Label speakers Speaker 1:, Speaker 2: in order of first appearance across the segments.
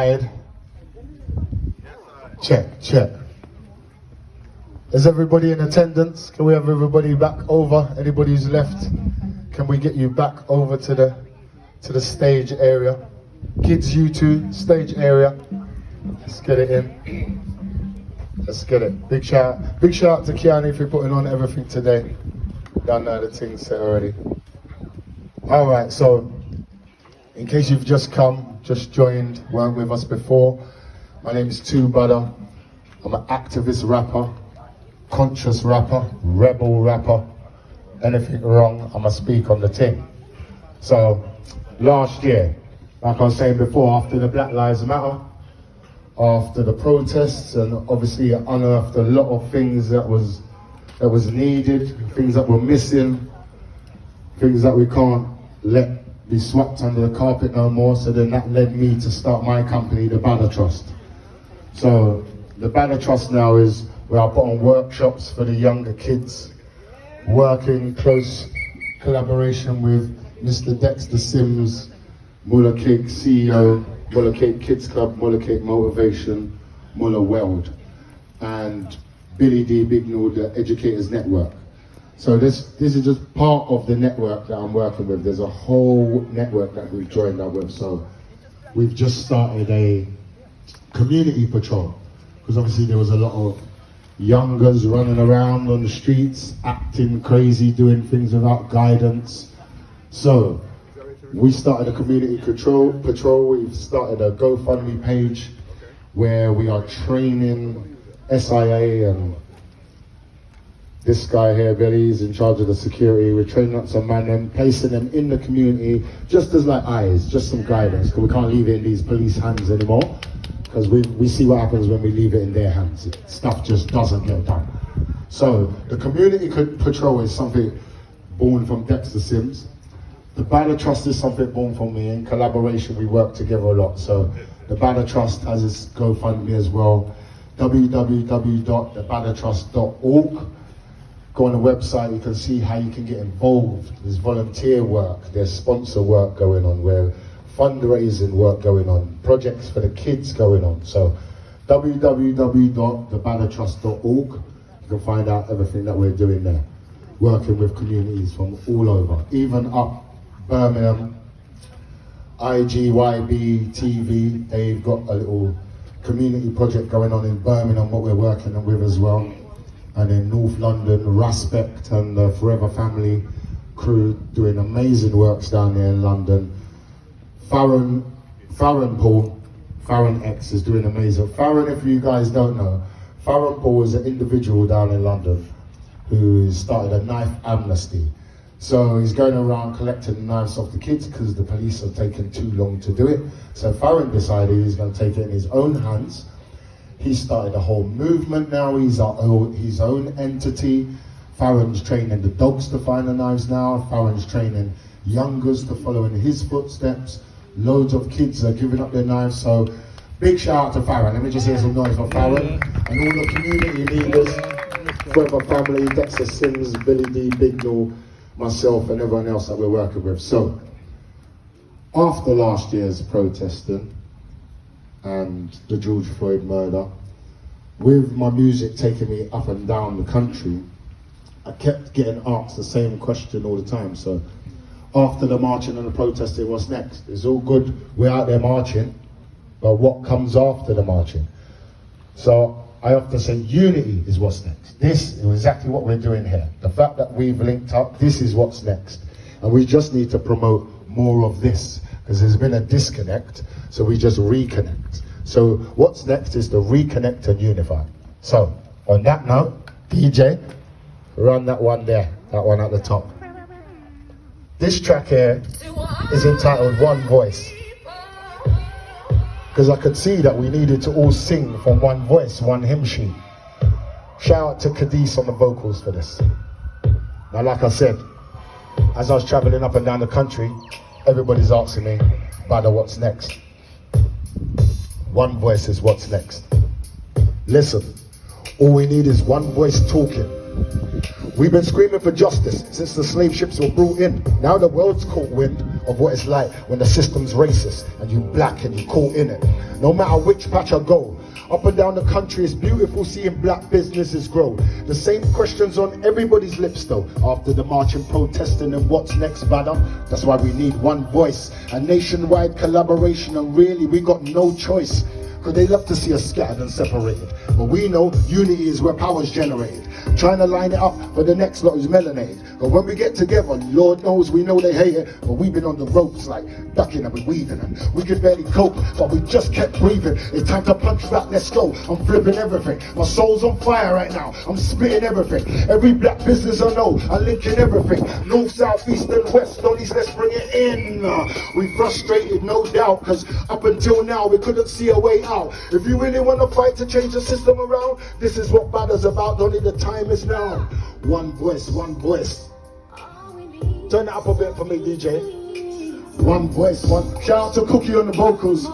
Speaker 1: side. Check, check. Is everybody in attendance? Can we have everybody back over? Anybody who's left? Can we get you back over to the stage area? Kids, you two, stage area. Let's get it in. Let's get it. Big shout out to Kiani for putting on everything today. Done the thing set already. Alright, so in case you've just come, just joined, weren't with us before, my name is 2Badda. I'm an activist rapper, conscious rapper, rebel rapper. Anything wrong, I'ma speak on the thing. So last year, like I was saying before, after the Black Lives Matter, after the protests, and obviously it unearthed a lot of things that was needed, things that were missing, things that we can't let be swept under the carpet no more. So then that led me to start my company, the 2Badda Trust. So the 2Badda Trust now is where I put on workshops for the younger kids, working close collaboration with Mr. Dexter Sims, Muller Cake CEO, Muller Cake Kids Club, Muller Cake Motivation, Muller Weld, and Billy D. Bignall, the Educators Network. So this is just part of the network that I'm working with. There's a whole network that we've joined up with. So we've just started a community patrol, because obviously there was a lot of youngers running around on the streets, acting crazy, doing things without guidance. So we started a community patrol. We've started a GoFundMe page where we are training SIA, and this guy here, Billy, is in charge of the security. We're training up some men and placing them in the community just as like eyes, just some guidance, because we can't leave it in these police hands anymore, because we see what happens when we leave it in their hands. Stuff just doesn't get done. So the community patrol is something born from Dexter Sims. The 2Badda Trust is something born from me. In collaboration, we work together a lot. So the 2Badda Trust has its GoFundMe as well, www.thebaddatrust.org. Go on the website, you can see how you can get involved. There's volunteer work, there's sponsor work going on, where fundraising work going on, projects for the kids going on. So www.thebaddatrust.org, you can find out everything that we're doing there, working with communities from all over, even up Birmingham, IGYB TV, they've got a little community project going on in Birmingham, what we're working with as well. And in North London, Respect and the Forever Family crew doing amazing works down there in London. Farron X is doing amazing. Farron, if you guys don't know, Farron Paul is an individual down in London who started a knife amnesty. So he's going around collecting knives off the kids because the police are taking too long to do it. So Farron decided he's going to take it in his own hands. He started a whole movement now. He's his own entity. Farron's training the dogs to find the knives now. Farron's training youngers to follow in his footsteps. Loads of kids are giving up their knives. So big shout out to Farron. Let me just hear some noise for Farron and all the community leaders, Forever Family, Dexter Sims, Billy D, Bignall, myself and everyone else that we're working with. So after last year's protesting and the George Floyd murder, with my music taking me up and down the country, I kept getting asked the same question all the time. So after the marching and the protesting, what's next? It's all good, we're out there marching, but what comes after the marching? So I often say unity is what's next. This is exactly what we're doing here. The fact that we've linked up, this is what's next. And we just need to promote more of this, because there's been a disconnect, so we just reconnect. So what's next is to reconnect and unify. So on that note, DJ, run that one there, that one at the top. This track here is entitled One Voice, because I could see that we needed to all sing from one voice, one hymn sheet. Shout out to Cadiz on the vocals for this. Now, like I said, as I was traveling up and down the country, everybody's asking me, Badda, what's next? One voice is what's next. Listen, all we need is one voice talking. We've been screaming for justice since the slave ships were brought in. Now the world's caught wind of what it's like when the system's racist and you black and you caught in it. No matter which patch I go, up and down the country, it's beautiful seeing black businesses grow. The same questions on everybody's lips though, after the marching, protesting, and what's next, Badda? That's why we need one voice, a nationwide collaboration, and really we got no choice. Because they love to see us scattered and separated. But we know unity is where power's generated. Trying to line it up for the next lot who's melanated. But when we get together, Lord knows we know they hate it. But we've been on the ropes like ducking and weaving. And we could barely cope, but we just kept breathing. It's time to punch back, let's go. I'm flipping everything. My soul's on fire right now. I'm spitting everything. Every black business I know, I'm linking everything. North, south, east and west, Dollies, let's bring it in. We frustrated, no doubt, because up until now we couldn't see a way out. If you really want to fight to change the system around, this is what Badda's about. Only the time is now. One voice, one voice. Turn it up a bit for me, DJ. One voice, one. Shout out to Cookie on the vocals.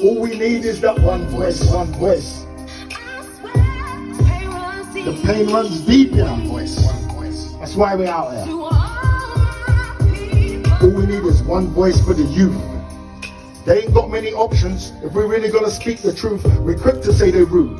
Speaker 1: All we need is that one voice, one voice. The pain runs deep in our voice. One voice. That's why we're out here. All we need is one voice for the youth. They ain't got many options. If we're really gonna speak the truth, we're quick to say they're rude.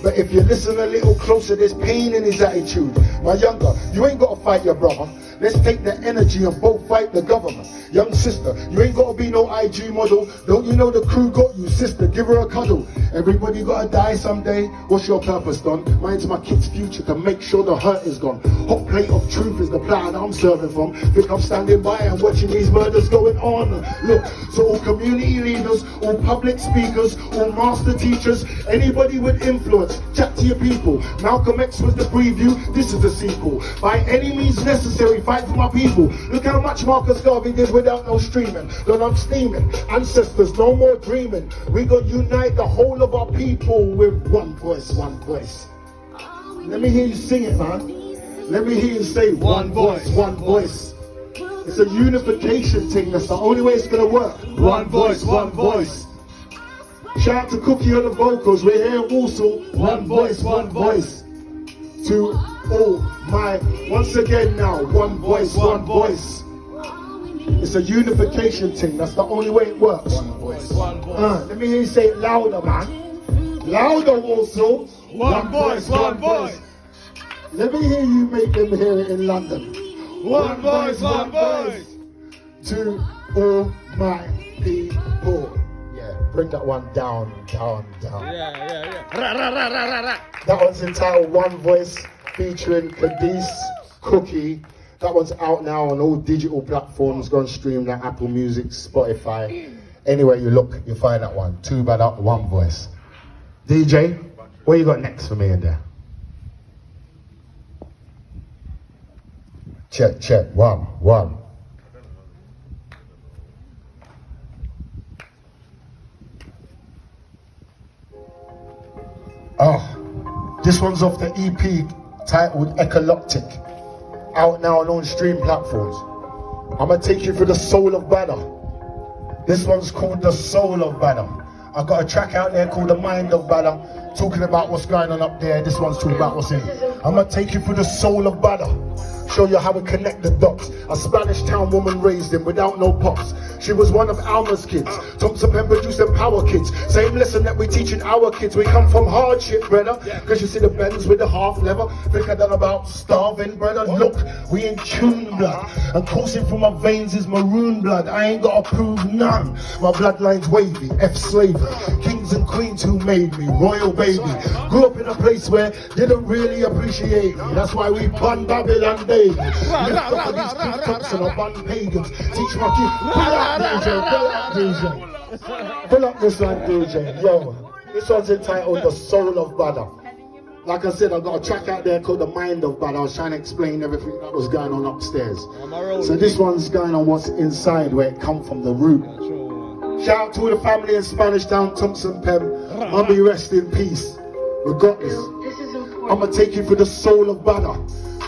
Speaker 1: But if you listen a little closer, there's pain in his attitude. My younger, you ain't gotta fight your brother. Let's take the energy and both fight the government. Young sister, you ain't gotta be no IG model. Don't you know the crew got you, sister? Give her a cuddle. Everybody gotta die someday. What's your purpose, Don? Mine's my kid's future, to make sure the hurt is gone. Hot plate of truth is the plan I'm serving from. Think I'm standing by and watching these murders going on. Look, so all community leaders, all public speakers, all master teachers, anybody with influence, chat to your people. Malcolm X was the preview, this is the sequel. By any means necessary, fight for my people. Look how much Marcus Garvey did without no streaming. Then I'm steaming. Ancestors, no more dreaming. We gonna unite the whole of our people with one voice, one voice. Let me hear you sing it, man. Let me hear you say one voice, one voice. It's a unification thing. That's the only way it's gonna work. One voice, one voice. Shout out to Cookie on the vocals. We're here in Walsall. One voice, one voice. To all my, once again now, one voice, one voice. It's a unification thing. That's the only way it works. One voice, one voice. Let me hear you say it louder, man. Louder, Walsall.
Speaker 2: One voice, one voice.
Speaker 1: Let me hear you make them hear it in London.
Speaker 2: One voice, one voice.
Speaker 1: To all my people. Yeah, bring that one down, down, down.
Speaker 2: Yeah. Ra, ra, ra, ra, ra, ra.
Speaker 1: That one's entitled One Voice, featuring Cadiz, Cookie. That one's out now on all digital platforms. Go and stream that, Apple Music, Spotify. Anywhere you look, you'll find that one. 2Badda, One Voice. DJ, what you got next for me in there? Check, check, one. Oh, this one's off the EP titled Echoloctic, out now on all stream platforms. I'm gonna take you through the soul of Badda. This one's called The Soul of Badda. I've got a track out there called The Mind of Badda, talking about what's going on up there. This one's talking about what's in it. I'm gonna take you through the soul of Badda, show you how we connect the dots. A Spanish town woman raised him without no pops. She was one of Alma's kids. Thompson Pen produced them power kids. Same lesson that we teaching our kids. We come from hardship, brother. Cause you see the Benz with the half leather. Think I done about starving, brother. Look, we in tune blood. And coursing through my veins is maroon blood. I ain't gotta prove none. My bloodline's wavy, F-slavery. Kings and queens who made me, royal baby. Grew up in a place where didn't really appreciate me. That's why we bun Babylon Day. Lift up of these Thompson or bun pagans. Teach my kids. Pull up this one, DJ. Yo, this one's entitled The Soul of Badda. Like I said, I got a track out there called The Mind of Badda. I was trying to explain everything that was going on upstairs. So this one's going on what's inside, where it come from, the root. Shout out to all the family in Spanish Town, Thompson Pen. Mummy, rest in peace. We got this. I'm gonna take you through the soul of Badda.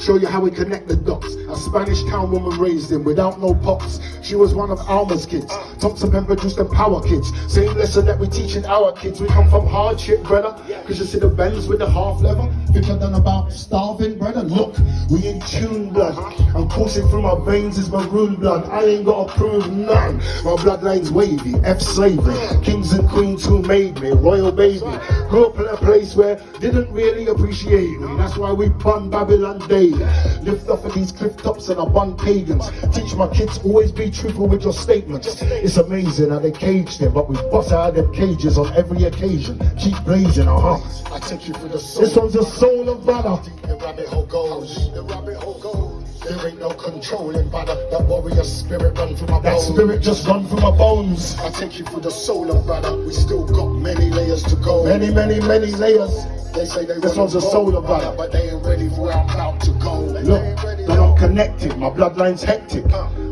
Speaker 1: Show you how we connect the dots. A Spanish town woman raised him without no pops. She was one of Alma's kids. Thompson Pember juiced and power kids. Same lesson that we teaching our kids. We come from hardship, brother. Cause you see the Benz with the half leather. Think I've done about starving, brother. Look, we in tune, blood. I'm coursing through my veins is maroon blood. I ain't gotta prove none. My bloodline's wavy, F slavery. Kings and queens who made me, royal baby. Grew up in a place where didn't really appreciate me. That's why we bun Babylon daily. Lift off of these cliff tops and I bun pagans. Teach my kids always be truthful with your statements. It's amazing how they caged them, but we bust out of them cages on every occasion. Keep blazing, I take you through the soul. This one's the soul of Badda. The rabbit hole goes. The rabbit hole goes. There ain't no controlling Badda. That warrior spirit run through my bones. That spirit just run through my bones. I take you through the soul of Badda. We still got many layers to go. Many layers. They say this one's the soul of Badda, but they ain't ready for where I'm about to go. Look, that I'm connected, my bloodline's hectic.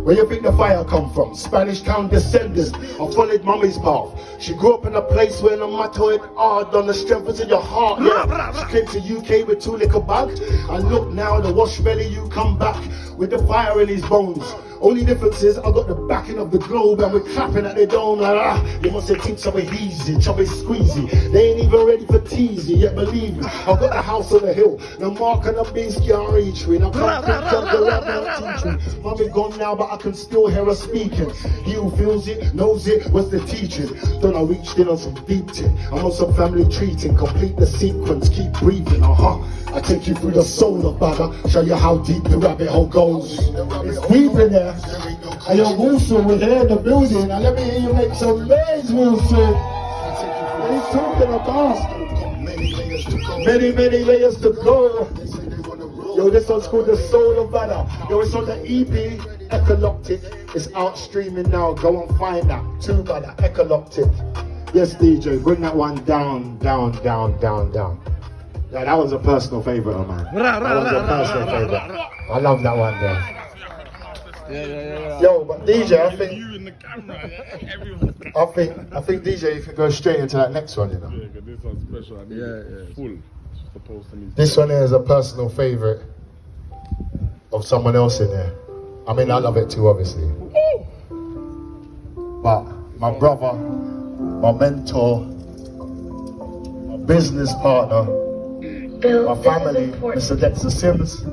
Speaker 1: Where you think the fire come from? Spanish town descendants. I followed mummy's path. She grew up in a place where no matter it hard on the strength is in your heart. Yeah. She came to UK with 2 liquor bags. And look now, the wash belly, you come back with the fire in his bones. Only difference is I got the backing of the globe and we're clapping at the dome like they must have think so easy, chubby squeezy. They ain't even ready for teasy, yet believe me, I've got the house on the hill. The mark and the beast can't reach me. And I can't picture the rap and teach me. Mommy gone now, but I can still hear her speaking. He who feels it, knows it, was the teaching. Then I reached in on some deep tin. I'm on some family treating. Complete the sequence, keep breathing, I take you through the soul of Badda. Show you how deep the rabbit hole goes. It's deep in there. And your Walsall, we're here in the building. And let me hear you make some noise, Walsall. What are you talking about? Many layers to go. Yo, this one's called The Soul of Badda. Yo, it's on the EP, Echoloctic. It's out streaming now. Go and find that. 2Badda, Echoloctic. Yes, DJ, bring that one down. Yeah, that was a personal favourite of mine. That was a personal favourite. I love that one there.
Speaker 2: Yeah.
Speaker 1: Yo, but DJ, I think
Speaker 2: You in the camera, everyone.
Speaker 1: I think DJ, you can go straight into that next one, you know.
Speaker 2: Yeah, this one's special. I mean, full. It's supposed to be.
Speaker 1: This one here is a personal favourite of someone else in there. I mean, I love it too, obviously. But my brother, my mentor, my business partner, my family, Mr. Dexter Sims.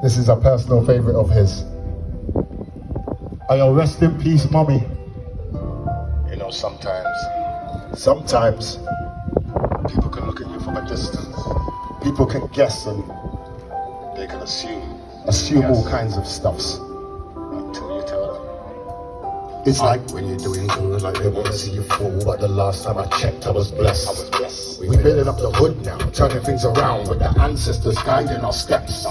Speaker 1: This is a personal favourite of his. I'll rest in peace, mommy. You know, sometimes people can look at you from a distance. People can guess and they can assume all kinds of stuffs until you tell them. It's like when you're doing good, like they want to see you fall. But the last time I checked, I was blessed. We building up the hood now, turning things around with the ancestors guiding our steps.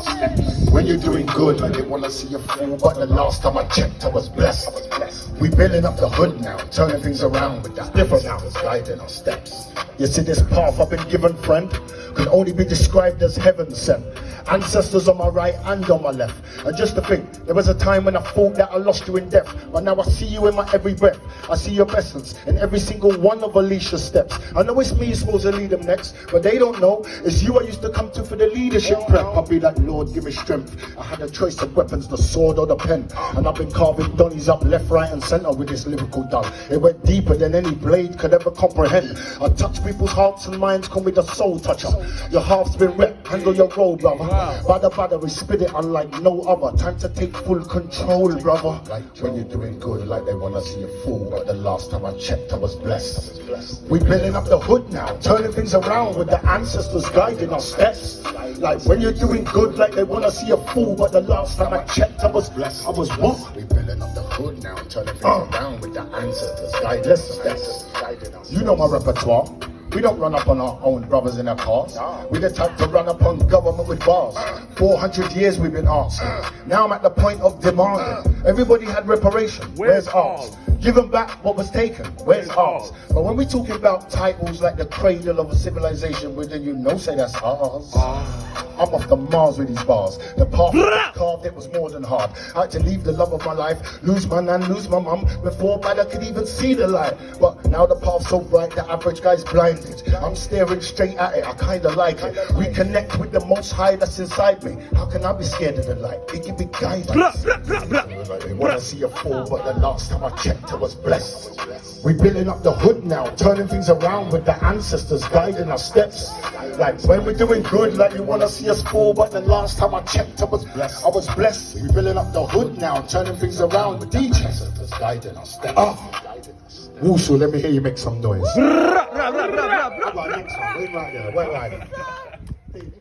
Speaker 1: When you're doing good, like they want to see you fall. But the last time I checked, I was blessed. We building up the hood now, turning things around with the ancestors guiding our steps. You see, this path I've been given, friend, can only be described as heaven sent. Ancestors on my right and on my left. And just to think, there was a time when I thought that I lost you in death, but now I see you in my every breath. I see your essence in every single one of Alicia's steps. I know it's me who's supposed to lead them next, but they don't know it's you I used to come to for the leadership prep. I'll be like, Lord, give me strength. I had a choice of weapons, the sword or the pen, and I've been carving Donnies up left, right and centre with this lyrical done. It went deeper than any blade could ever comprehend. I touch people's hearts and minds, call me the soul toucher. Your heart's been wet, handle your role, brother. Badda, we spit it unlike no other. Time to take full control, brother. Like when you're doing good, like they wanna see you fall. But the last time I checked, I was blessed. We building up the hood now, turning things around with the ancestors guiding our steps. Like when you're doing good, like they wanna see you fall. But the last time I checked, I was blessed. I was what? We building up the hood now, turning things around with the ancestors guiding our steps. You know my repertoire. We don't run up on our own brothers in our cars. We're the type to run up on government with bars. 400 years we've been asked. Now I'm at the point of demanding. Everybody had reparation. Where's ours?
Speaker 3: Give them back what was taken. Where's ours? But when we're talking about titles like the cradle of a civilization, well, then you know, say that's ours. I'm off the Mars with these bars. The path that was carved, it was more than hard. I had to leave the love of my life, lose my nan, lose my mum, before Badda could even see the light. But now the path's so bright, the average guy's blinded. I'm staring straight at it, I kinda like it. Reconnect with the most high that's inside me. How can I be scared of the light? It give me guidance. They wanna see a fall, but the last time I checked, I was blessed. We building up the hood now, turning things around with the ancestors guiding our steps. Like when we're doing good, like you wanna see us fall, but the last time I checked, I was blessed. I was blessed. We building up the hood now, turning things around with DJ ancestors guiding our steps. Walsall, let me hear you make some noise. How about next one? Wait right there.